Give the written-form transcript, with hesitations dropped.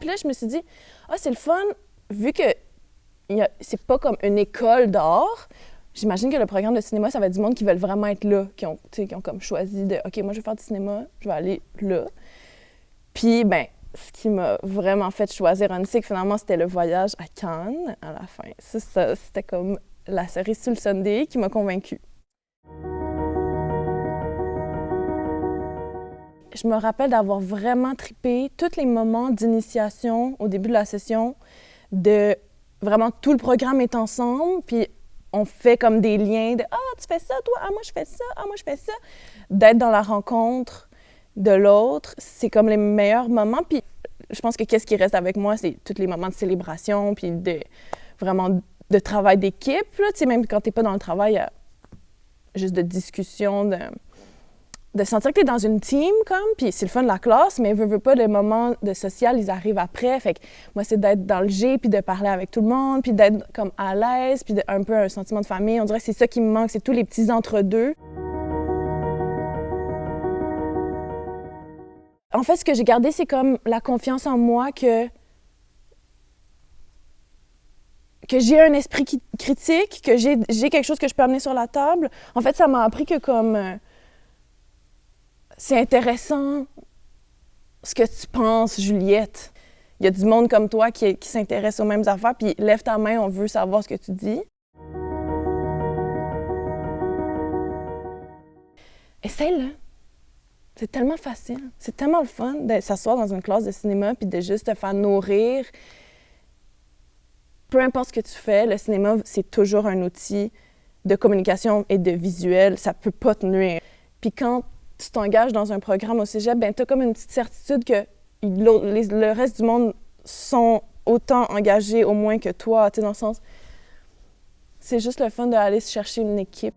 Puis là, je me suis dit, c'est le fun, vu que c'est pas comme une école d'art. J'imagine que le programme de cinéma, ça va être du monde qui veulent vraiment être là, qui ont comme choisi de « OK, moi, je vais faire du cinéma, je vais aller là. » Puis, ce qui m'a vraiment fait choisir Unsick, finalement, c'était le voyage à Cannes, à la fin. Ça, c'était comme la cerise sur le sundae qui m'a convaincue. Je me rappelle d'avoir vraiment trippé tous les moments d'initiation au début de la session, de vraiment tout le programme est ensemble, puis on fait comme des liens de « Ah, tu fais ça, toi? Ah, moi, je fais ça. Ah, moi, je fais ça. » D'être dans la rencontre de l'autre, c'est comme les meilleurs moments. Puis je pense que qu'est-ce qui reste avec moi, c'est tous les moments de célébration, puis vraiment de travail d'équipe. Tu sais, même quand t'es pas dans le travail, il y a juste de discussion, de sentir que t'es dans une team, comme, puis c'est le fun de la classe, mais veux pas, les moments de social, ils arrivent après. Fait que moi, c'est d'être dans le G, puis de parler avec tout le monde, puis d'être comme à l'aise, puis un peu un sentiment de famille. On dirait que c'est ça qui me manque, c'est tous les petits entre-deux. En fait, ce que j'ai gardé, c'est comme la confiance en moi que j'ai un esprit critique, que j'ai quelque chose que je peux amener sur la table. En fait, ça m'a appris que comme c'est intéressant ce que tu penses, Juliette. Il y a du monde comme toi qui s'intéresse aux mêmes affaires, puis lève ta main, on veut savoir ce que tu dis. Essaye-le. C'est tellement facile. C'est tellement le fun de s'asseoir dans une classe de cinéma puis de juste te faire nourrir. Peu importe ce que tu fais, le cinéma, c'est toujours un outil de communication et de visuel. Ça peut pas te nuire. Puis quand tu t'engages dans un programme au cégep, tu as comme une petite certitude que le reste du monde sont autant engagés au moins que toi, tu sais, dans le sens... C'est juste le fun d'aller chercher une équipe.